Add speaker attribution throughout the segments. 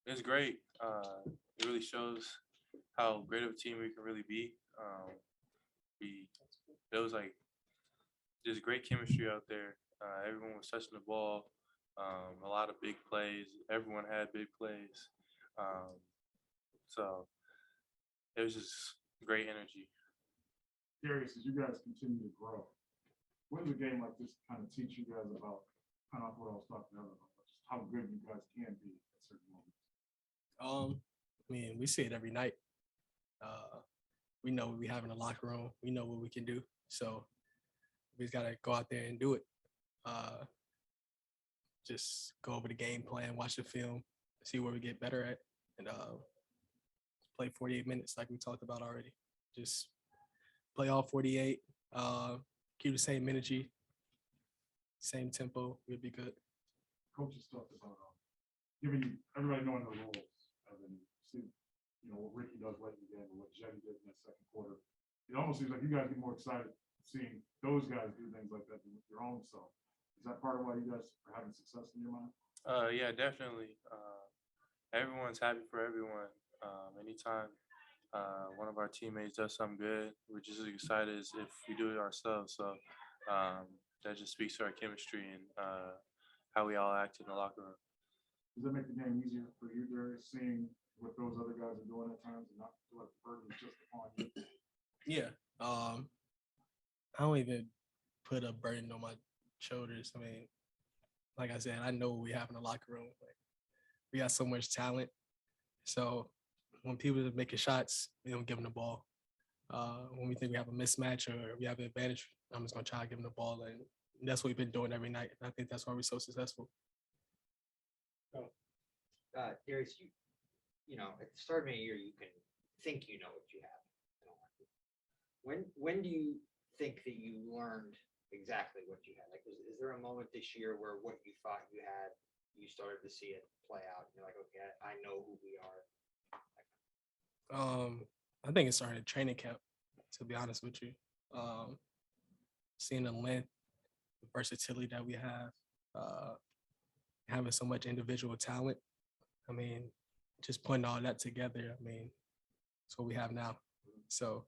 Speaker 1: It's great. It really shows how great of a team we can really be. We There was like just great chemistry out there. Everyone was touching the ball. A lot of big plays. Everyone had big plays. Um, so it was just great energy.
Speaker 2: Darius, as you guys continue to grow, what does a game like this kind of teach you guys about kind of what I was talking about, just how good you guys can be at certain moments?
Speaker 3: I mean, we see it every night. We know what we have in the locker room. We know what we can do. So we just gotta go out there and do it. Uh, just go over the game plan, watch the film, see where we get better at, and play 48 minutes like we talked about already. Just play all 48. Keep the same energy, same tempo. We'll be good.
Speaker 2: Coaches talked about giving you everybody knowing the rules, and then see, what Ricky does late in the game, or what Jetty did in that second quarter. It almost seems like you guys get more excited seeing those guys do things like that than with your own self. Is that part of why you guys are having success in your mind?
Speaker 1: Yeah, definitely. Everyone's happy for everyone. Anytime one of our teammates does something good, we're just as excited as if we do it ourselves. So that just speaks to our chemistry and how we all act in the locker room.
Speaker 2: Does that make the game easier for you, Darius, seeing what those other guys are doing at times and not feel like the burden is just upon you?
Speaker 3: Yeah. I don't even put a burden on my shoulders. I mean, like I said, I know what we have in the locker room. Like, we got so much talent. So when people are making shots, we don't give them the ball. When we think we have a mismatch or we have an advantage, I'm just gonna try to give them the ball, and that's what we've been doing every night. And I think that's why we're so successful.
Speaker 4: Darius, at the start of the year, you can think you know what you have. When do you think that you learned exactly what you had? Like, is there a moment this year where what you thought you had, you started to see it play out? You're like, okay, I know who we are.
Speaker 3: I think it started at training camp, to be honest with you. Seeing the length, the versatility that we have, having so much individual talent. I mean, just putting all that together, I mean, it's what we have now. So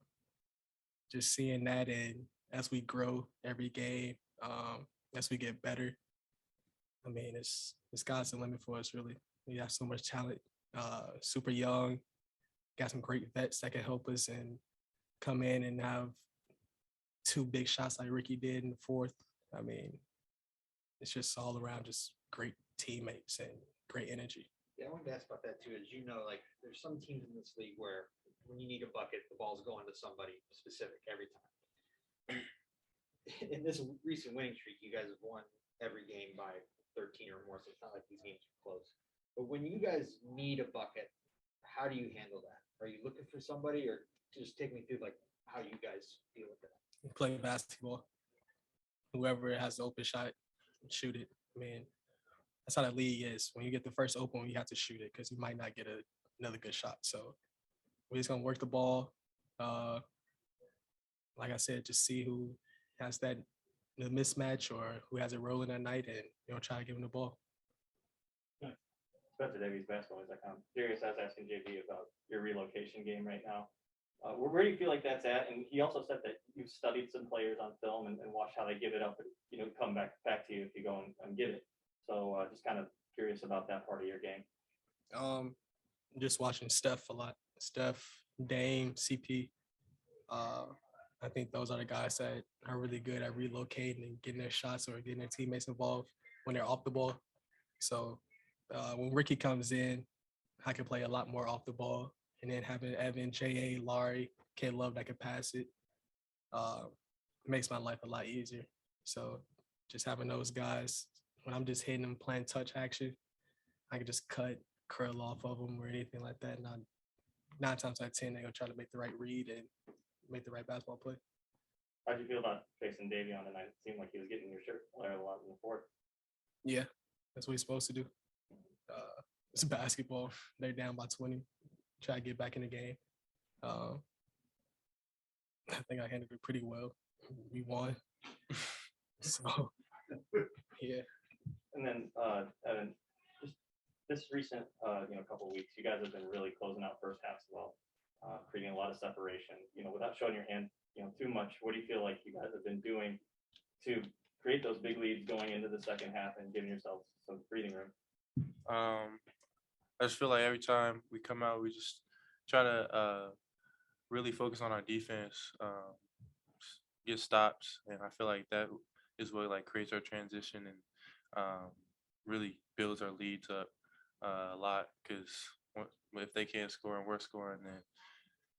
Speaker 3: just seeing that, and as we grow every game, as we get better, I mean, it's sky's the limit for us, really. We have so much talent, super young, got some great vets that can help us and come in and have two big shots like Ricky did in the fourth. I mean, it's just all around just great teammates and great energy.
Speaker 4: Yeah, I wanted to ask about that too. As you know, like there's some teams in this league where when you need a bucket, the ball's going to somebody specific every time. In this recent winning streak, you guys have won every game by 13 or more, so it's not like these games are close. But when you guys need a bucket, how do you handle that? Are you looking for somebody, or just take me through like how you guys deal with that?
Speaker 3: Play basketball. Whoever has the open shot, shoot it. I mean, that's how the league is. When you get the first open one, you have to shoot it because you might not get another good shot. So we're just gonna work the ball. Like I said, just see who has the mismatch or who has it rolling that night, and try to give him the ball.
Speaker 5: Spencer Davies basketball is like, I'm curious. I was asking JB about your relocation game right now. Where do you feel like that's at? And he also said that you've studied some players on film and watched how they give it up and come back to you if you go and give it. So just kind of curious about that part of your game.
Speaker 3: Just watching Steph a lot. Steph, Dame, CP. I think those are the guys that are really good at relocating and getting their shots or getting their teammates involved when they're off the ball. So when Ricky comes in, I can play a lot more off the ball. And then having Evan, J.A., Laurie, Kid Love that can pass it, makes my life a lot easier. So just having those guys, when I'm just hitting them, playing touch action, I can just curl off of them or anything like that. And 9 times out of 10, they're going to try to make the right read and make the right basketball play.
Speaker 5: How'd you feel about facing Davey on the night? It seemed like he was getting your shirt a lot in the fourth.
Speaker 3: Yeah, that's what he's supposed to do. It's basketball. They're down by 20. Try to get back in the game. I think I handled it pretty well. We won. So, yeah.
Speaker 5: And then, Evan, just this recent, couple of weeks, you guys have been really closing out first halves well, creating a lot of separation. Without showing your hand, too much. What do you feel like you guys have been doing to create those big leads going into the second half and giving yourselves some breathing room?
Speaker 1: I just feel like every time we come out, we just try to really focus on our defense, get stops, and I feel like that is what like creates our transition and really builds our leads up a lot. Because if they can't score and we're scoring, then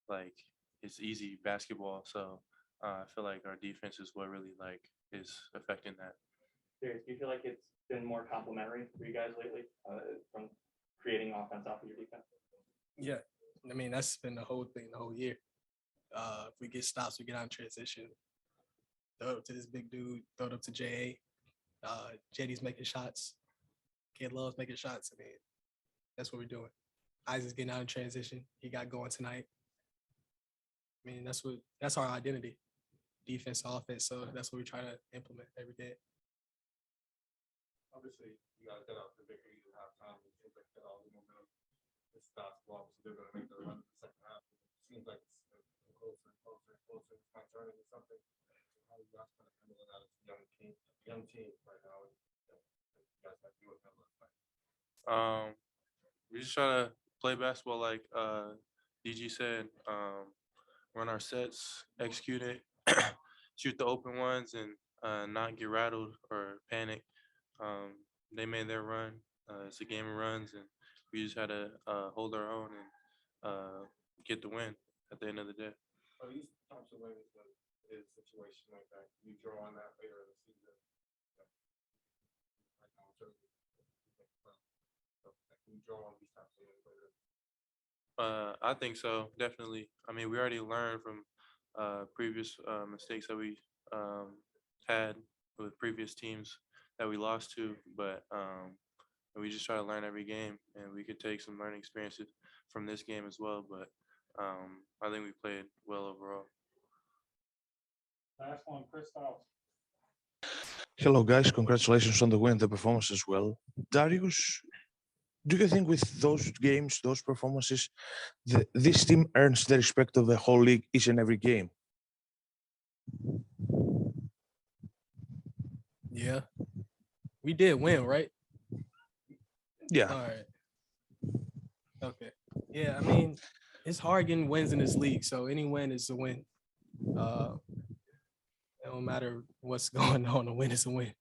Speaker 1: like it's easy basketball. So I feel like our defense is what really like is affecting that.
Speaker 5: Darius, do you feel like it's been more complimentary for you guys lately from creating offense off of your defense?
Speaker 3: Yeah, I mean that's been the whole thing the whole year. If we get stops, we get out in transition. Throw it up to this big dude. Throw it up to JA. JD's making shots. Kid Love's making shots. I mean, that's what we're doing. Isaac's getting out in transition. He got going tonight. I mean, that's our identity. Defense, offense. So that's what we try to implement every day.
Speaker 6: Obviously, you guys got out the victory at halftime. It seems like got all the momentum. This basketball, so they're going to make the run in the second half. It seems like it's closer and closer and closer. It's not turning into something. How are you guys kind of handling that as a young team right now? And you guys have to do it kind of like.
Speaker 1: We just try to play basketball like DG said. Run our sets, execute it, shoot the open ones, and not get rattled or panic. They made their run. It's a game of runs, and we just had to hold our own and get the win at the end of the day.
Speaker 6: Are these types of wins in a situation like that? You draw on that later in the season. Right now, can you draw on these types of wins later?
Speaker 1: I think so, definitely. I mean, we already learned from previous mistakes that we had with previous teams that we lost to, but we just try to learn every game, and we could take some learning experiences from this game as well. But I think we played well overall.
Speaker 2: Last one, Christoph.
Speaker 7: Hello, guys. Congratulations on the win, the performance as well. Darius, do you think with those games, those performances, this team earns the respect of the whole league each and every game?
Speaker 3: Yeah. We did win, right?
Speaker 7: Yeah.
Speaker 3: All right. Okay. Yeah, I mean, it's hard getting wins in this league, so any win is a win. It don't matter what's going on, a win is a win.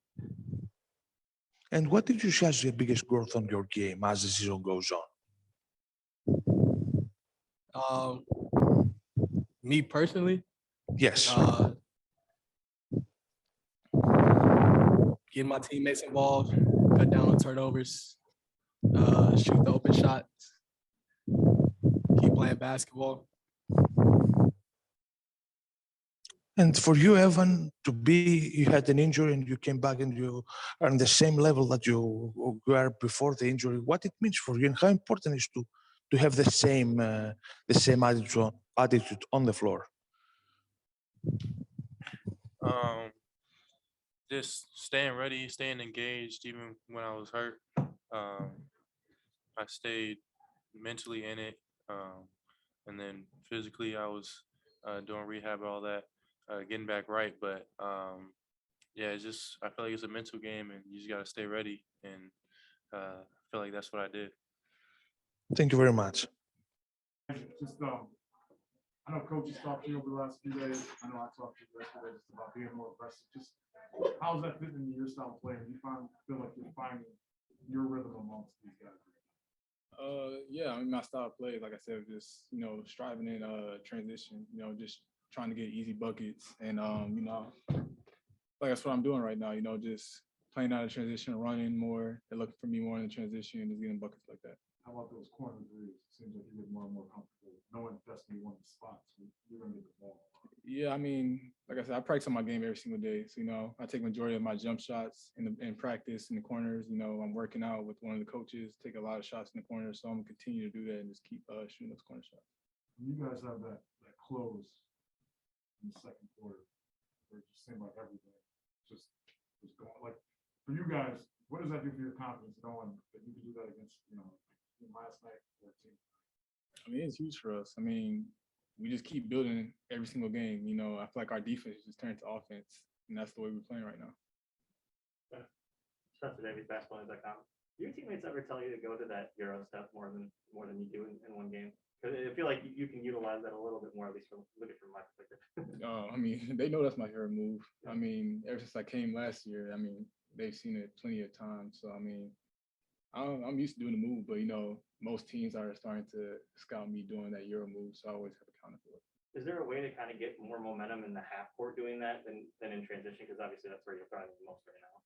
Speaker 7: And what did you see as the biggest growth on your game as the season goes on?
Speaker 3: Me personally,
Speaker 7: Yes.
Speaker 3: getting my teammates involved, cut down on turnovers, shoot the open shots, keep playing basketball.
Speaker 7: And for you, Evan, you had an injury and you came back and you are on the same level that you were before the injury. What it means for you and how important is to have the same attitude on the floor?
Speaker 1: Just staying ready, staying engaged, even when I was hurt. I stayed mentally in it, and then physically I was doing rehab, all that, getting back right. But yeah, it's just I feel like it's a mental game, and you just gotta stay ready. And I feel like that's what I did.
Speaker 7: Thank you very much.
Speaker 2: Just I know coaches talked to you over the last few days. I know I talked to you yesterday just about being more aggressive. Just how's that fitting into your style of play? Do you feel like you're finding your rhythm amongst these guys?
Speaker 8: Yeah, I mean, my style of play, like I said, just, striving in transition, just trying to get easy buckets. And, like that's what I'm doing right now, just playing out of transition, running more. They're looking for me more in the transition and just getting buckets like that.
Speaker 2: How about those corner threes? It seems like you get more and more comfortable knowing that's going to be one of the spots where you're going to get the ball.
Speaker 8: Yeah, I mean, like I said, I practice on my game every single day. So, I take majority of my jump shots in practice in the corners. I'm working out with one of the coaches, take a lot of shots in the corners. So I'm going to continue to do that and just keep shooting those corner shots.
Speaker 2: You guys have that close in the second quarter where it just seemed like everything just was going like for you guys, what does that do for your confidence knowing that you can do that against, last night, 14?
Speaker 8: I mean, it's huge for us. I mean, we just keep building every single game. You know, I feel like our defense just turned to offense, and that's the way we're playing right now.
Speaker 5: Spencer Davies, basketball.com. Do your teammates ever tell you to go to that Euro step more than you do in one game? Because I feel like you can utilize that a little bit more, at least from my perspective.
Speaker 8: I mean, they know that's my favorite move. I mean, ever since I came last year, I mean, they've seen it plenty of times. So, I mean, I'm used to doing the move, but, most teams are starting to scout me doing that Euro move, so I always have accounted for it.
Speaker 5: Is there a way to kind of get more momentum in the half court doing that than in transition? Because obviously that's where you're thriving the most right now.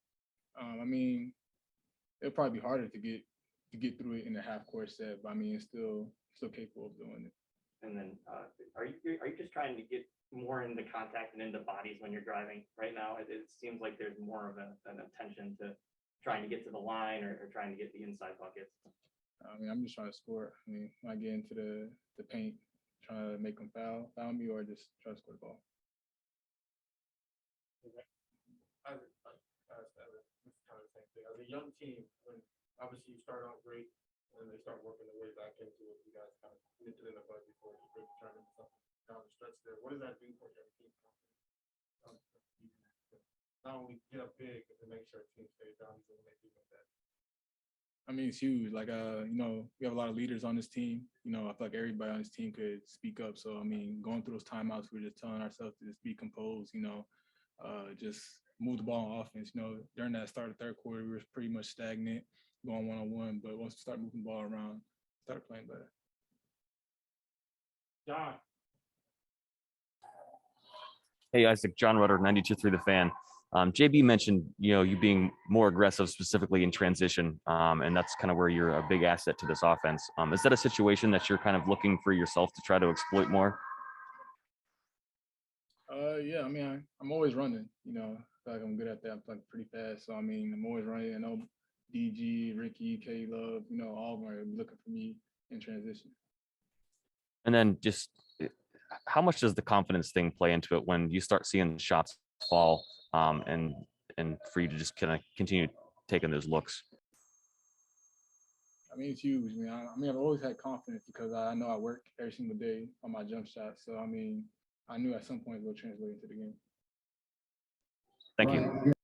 Speaker 8: I mean, it'll probably be harder to get through it in the half court set, but I mean, it's still capable of doing it.
Speaker 5: And then, are you just trying to get more into contact and into bodies when you're driving right now? It seems like there's more of an attention to trying to get to the line or trying to get the inside buckets.
Speaker 8: I mean, I'm just trying to score. I mean, when I get into the paint, trying to make them foul me, or just try to score the ball.
Speaker 6: As kind of the same thing. As a young team, when obviously you start out great and they start working their way back into it, you guys kind of nipped it in the bud before you really turn into something down the stretch there. What does that do for your team? Not only get up big, but to make sure a team stays down even when they do like that.
Speaker 8: I mean, it's huge. Like, we have a lot of leaders on this team. I feel like everybody on this team could speak up. So, I mean, going through those timeouts, we're just telling ourselves to just be composed, just move the ball on offense. During that start of third quarter, we were pretty much stagnant, going one-on-one. But once we start moving the ball around, started playing better.
Speaker 2: John.
Speaker 9: Hey, Isaac, John Rutter, 92.3 The Fan. JB mentioned, you being more aggressive specifically in transition, and that's kind of where you're a big asset to this offense. Is that a situation that you're kind of looking for yourself to try to exploit more?
Speaker 8: Yeah, I mean, I'm always running, I feel like I'm good at that. I'm like pretty fast. So, I mean, I'm always running. I know DG, Ricky, K Love, all of them are looking for me in transition.
Speaker 9: And then just how much does the confidence thing play into it when you start seeing shots fall, and for you to just kind of continue taking those looks?
Speaker 8: I mean, it's huge. I mean, I've always had confidence because I know I work every single day on my jump shot. So, I mean, I knew at some point it would translate into the game.
Speaker 9: Thank you.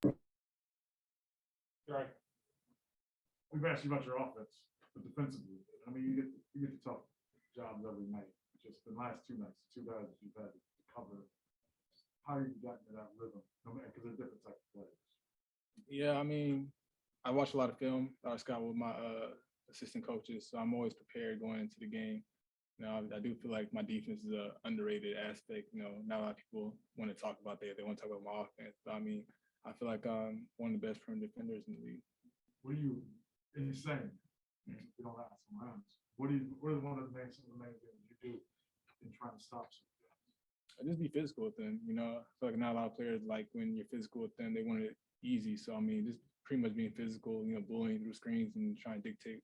Speaker 2: Right. We've asked you about your offense, but defensively, I mean, you get the tough jobs every night. Just the last 2 nights, 2 guys that you've had to cover. How you gotten to that rhythm? Because they're different types of players.
Speaker 8: Yeah, I mean, I watch a lot of film. I scout with my assistant coaches, so I'm always prepared going into the game. I do feel like my defense is an underrated aspect. Not a lot of people want to talk about that. They want to talk about my offense. But I mean, I feel like I'm one of the best perimeter defenders in the league.
Speaker 2: What are you insane? You don't ask some rounds. What are one of the main things you do in trying to stop some guys?
Speaker 8: I just be physical with them. I feel like not a lot of players like when you're physical with them, they want it easy. So I mean, just pretty much being physical, bullying through screens and trying to dictate